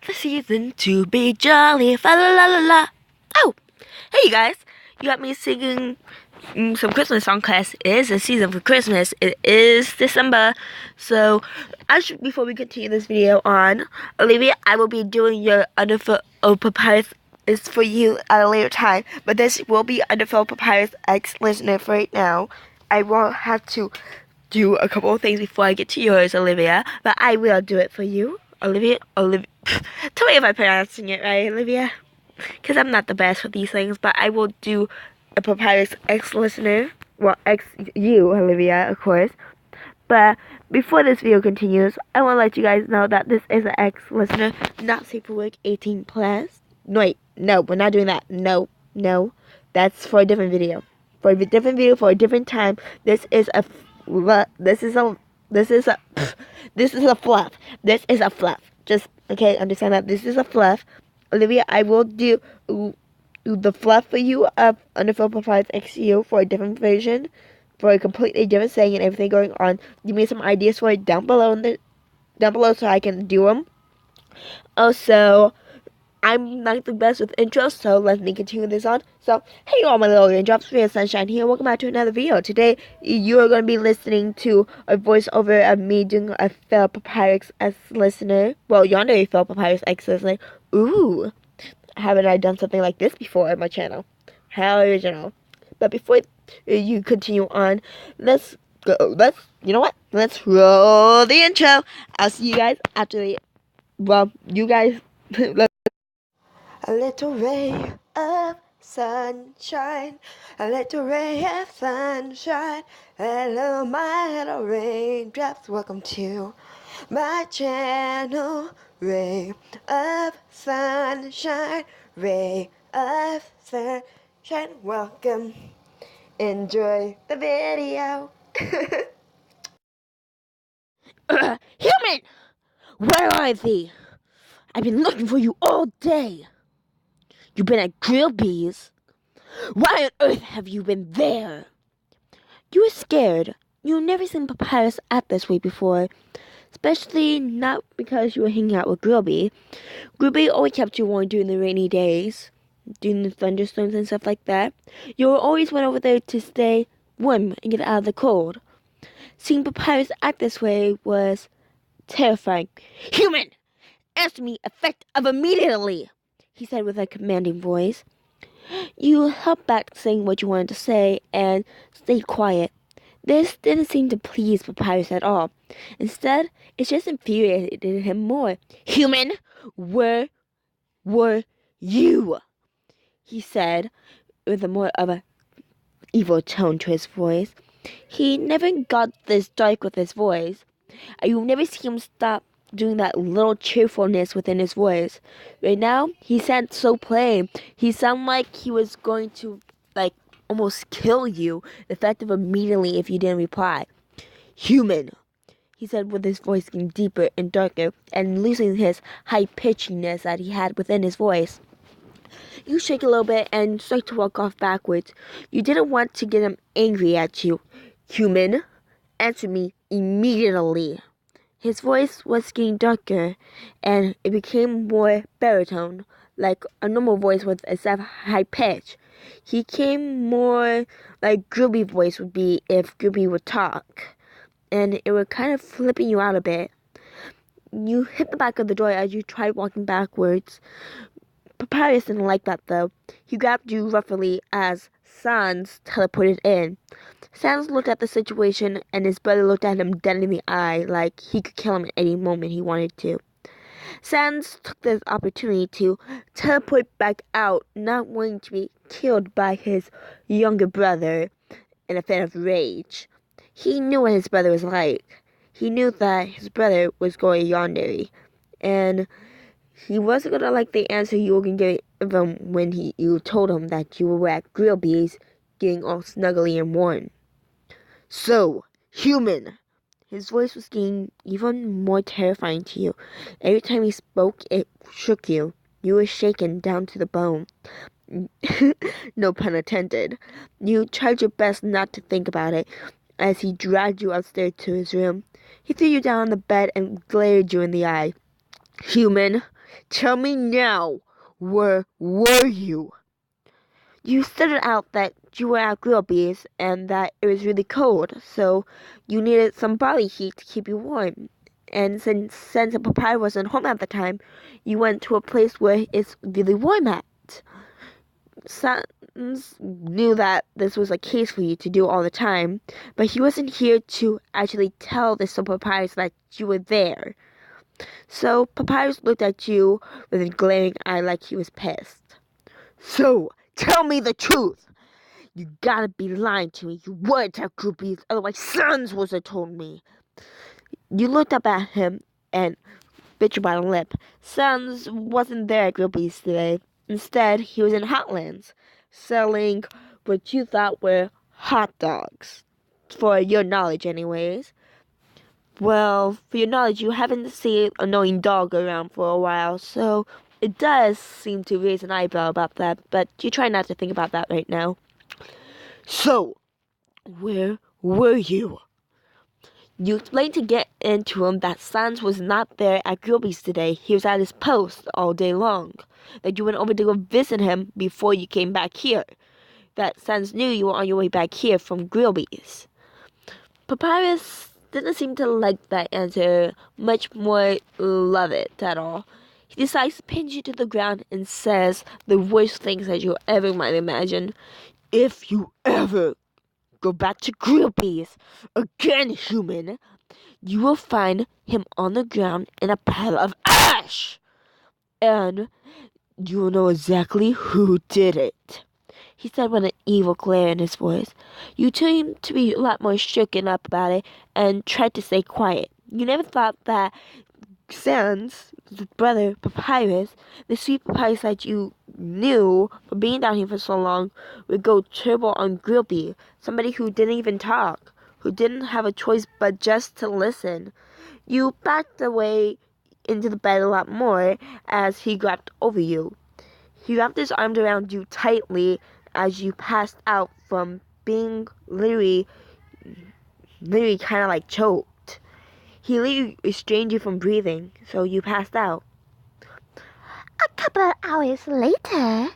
the season to be jolly. Fa la la la la. Oh, hey you guys. You got me singing some Christmas song class. It is the season for Christmas. It is December. So, before we continue this video on, Olivia, I will be doing your Underfell Papyrus is for you at a later time. But this will be Underfell Papyrus X listener for right now. I will have to do a couple of things before I get to yours, Olivia. But I will do it for you. Olivia. Tell me if I'm pronouncing it right, Olivia. Because I'm not the best with these things, but I will do a Papyrus X listener. Well, X you, Olivia, of course. But before this video continues, I want to let you guys know that this is an X listener, not safe for work, 18 plus. No, wait, no, we're not doing that. No, that's for a different video. For a different video, for a different time. This is a fluff. This is a fluff. Just, okay, understand that this is a fluff. Olivia, I will do the fluff for you of Underfell Papyrus XU for a different version, for a completely different saying and everything going on. Give me some ideas for it down below so I can do them. Also, I'm not the best with intros, so let me continue this on. So, hey all my little RainDrops, Real Sunshine here. Welcome back to another video. Today, you are going to be listening to a voiceover of me doing a Fell Papyrus X listener. Well, Yandere Fell Papyrus X listener. Ooh, haven't I done something like this before on my channel? How original. But before you continue on, let's you know what? Let's roll the intro. I'll see you guys after the, well, you guys, a little ray of sunshine, a little ray of sunshine. Hello, my little raindrops. Welcome to my channel. Ray of sunshine, ray of sunshine. Welcome. Enjoy the video. Human! Where are thee? I've been looking for you all day. You've been at Grillby's. Why on earth have you been there? You were scared. You've never seen Papyrus act this way before. Especially not because you were hanging out with Grillby. Grillby always kept you warm during the rainy days, during the thunderstorms and stuff like that. You always went over there to stay warm and get out of the cold. Seeing Papyrus act this way was terrifying. Human! Answer me effect of immediately, he said with a commanding voice. You held back saying what you wanted to say and stayed quiet. This didn't seem to please Papyrus at all. Instead, it just infuriated him more. Human, where were you? He said with a more of an evil tone to his voice. He never got this dark with his voice. You never see him stop doing that little cheerfulness within his voice. Right now, he sounded so plain. He sounded like he was going to, almost kill you, effective immediately if you didn't reply. Human, he said with his voice getting deeper and darker and losing his high-pitchedness that he had within his voice. You shake a little bit and start to walk off backwards. You didn't want to get him angry at you. Human, answer me immediately. His voice was getting darker, and it became more baritone, like a normal voice with a high pitch. He came more like Grillby's voice would be if Grillby would talk, and it was kind of flipping you out a bit. You hit the back of the door as you tried walking backwards. Papyrus didn't like that though. He grabbed you roughly as Sans teleported in. Sans looked at the situation and his brother looked at him dead in the eye like he could kill him at any moment he wanted to. Sans took this opportunity to teleport back out, not wanting to be killed by his younger brother in a fit of rage. He knew what his brother was like. He knew that his brother was going to Yandere, and he wasn't going to like the answer you were going to give him when you told him that you were at Grillby's getting all snuggly and warm. So, human. His voice was getting even more terrifying to you. Every time he spoke, it shook you. You were shaken down to the bone. No pun intended. You tried your best not to think about it as he dragged you upstairs to his room. He threw you down on the bed and glared you in the eye. Human, Tell me now, where were you? You started out that you were at Grillby's and that it was really cold, so you needed some body heat to keep you warm. And since the papaya wasn't home at the time, you went to a place where it's really warm at. Sans knew that this was a case for you to do all the time, but he wasn't here to actually tell the Papyrus that you were there. So Papyrus looked at you with a glaring eye like he was pissed. So, tell me the truth! You gotta be lying to me. You weren't at Groupies, otherwise Sans would have told me. You looked up at him and bit your bottom lip. Sans wasn't there at Groupies today. Instead, he was in Hotlands, selling what you thought were hot dogs. For your knowledge, anyways. Well, for your knowledge, you haven't seen an annoying dog around for a while, so it does seem to raise an eyebrow about that, but you try not to think about that right now. So, where were you? You explained to get into him that Sans was not there at Gilby's today. He was at his post all day long. That you went over to go visit him before you came back here. That Sans knew you were on your way back here from Gilby's. Papyrus didn't seem to like that answer, much more love it at all. He decides to pin you to the ground and says the worst things that you ever might imagine. If you ever go back to Gilby's again, human, you will find him on the ground in a pile of ash. And you will know exactly who did it, he said with an evil glare in his voice. You seemed to be a lot more shaken up about it and tried to stay quiet. You never thought that Sans, brother Papyrus, the sweet Papyrus that you knew for being down here for so long, would go turbo on Grilby, somebody who didn't even talk, who didn't have a choice but just to listen. You backed away into the bed a lot more as he grabbed over you. He wrapped his arms around you tightly as you passed out from being literally kind of like choked. He literally restrained you from breathing, so you passed out. A couple of hours later,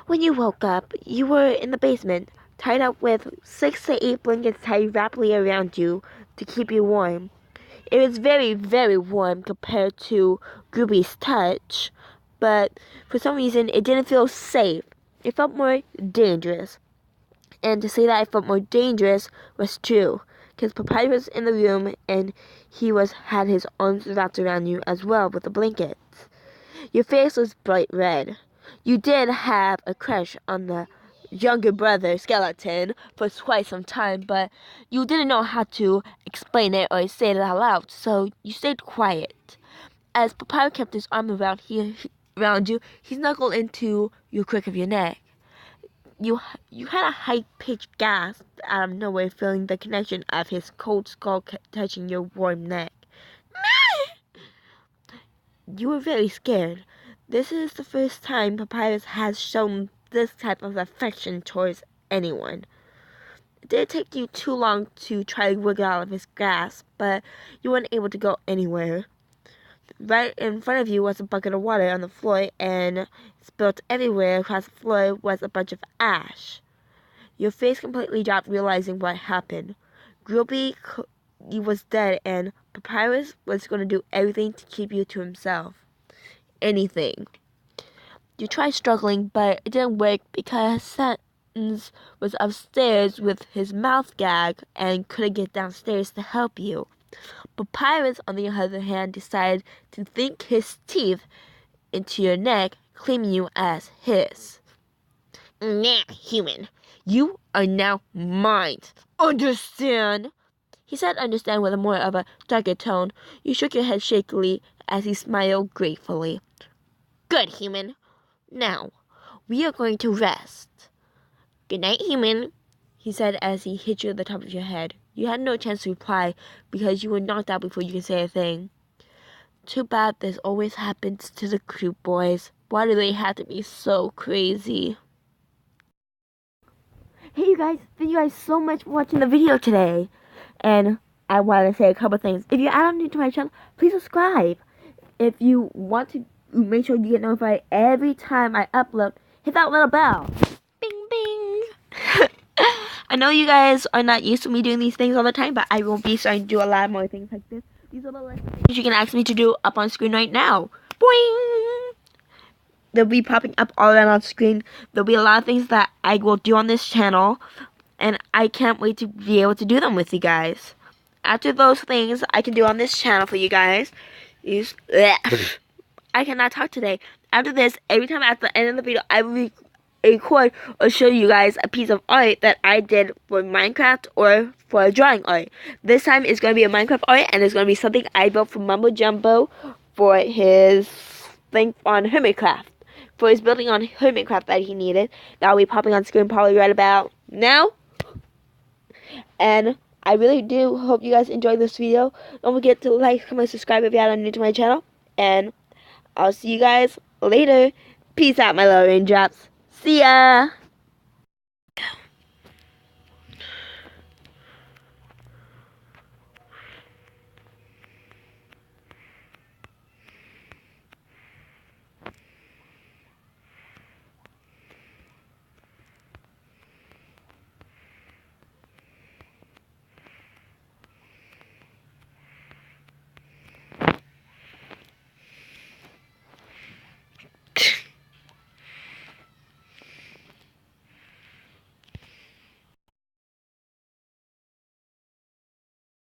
when you woke up, you were in the basement, tied up with 6 to 8 blankets tied rapidly around you to keep you warm. It was very, very warm compared to Groovy's touch, but for some reason it didn't feel safe. It felt more dangerous. And to say that it felt more dangerous was true, because Papyrus was in the room and he had his arms wrapped around you as well with the blankets. Your face was bright red. You did have a crush on the younger brother skeleton for quite some time, but you didn't know how to explain it or say it out loud, so you stayed quiet. As Papyrus kept his arm around you, he snuggled into your crook of your neck. You had a high-pitched gasp out of nowhere, feeling the connection of his cold skull touching your warm neck. You were very scared. This is the first time Papyrus has shown this type of affection towards anyone. It didn't take you too long to try to wiggle out of his grasp, but you weren't able to go anywhere. Right in front of you was a bucket of water on the floor, and spilled everywhere across the floor was a bunch of ash. Your face completely dropped, realizing what happened. Grilby was dead, and Papyrus was going to do everything to keep you to himself. Anything. You tried struggling, but it didn't work because Sans was upstairs with his mouth gagged and couldn't get downstairs to help you. Papyrus, on the other hand, decided to sink his teeth into your neck, claiming you as his. Nah, human. You are now mine. Understand? He said understand with a more of a darker tone. You shook your head shakily as he smiled gratefully. Good, human. Now, we are going to rest. Good night, human, he said as he hit you at the top of your head. You had no chance to reply because you were knocked out before you could say a thing. Too bad this always happens to the crew boys. Why do they have to be so crazy? Hey you guys, thank you guys so much for watching the video today. And I want to say a couple things. If you're new to my channel, please subscribe. if you want to make sure you get notified every time I upload, hit that little bell. Bing, bing. I know you guys are not used to me doing these things all the time, but I will be starting to do a lot more things like this. These are the list of things you can ask me to do up on screen right now. Boing! They'll be popping up all around on screen. There'll be a lot of things that I will do on this channel, and I can't wait to be able to do them with you guys. After those things I can do on this channel for you guys, I cannot talk today. After this, every time at the end of the video, I will record or show you guys a piece of art that I did for Minecraft or for a drawing art. This time it's going to be a Minecraft art, and it's going to be something I built for Mumbo Jumbo for his thing on Hermitcraft. For his building on Hermitcraft that he needed. That will be popping on screen probably right about now. And I really do hope you guys enjoyed this video. Don't forget to like, comment, subscribe if you are new to my channel. And I'll see you guys later. Peace out, my little raindrops. See ya!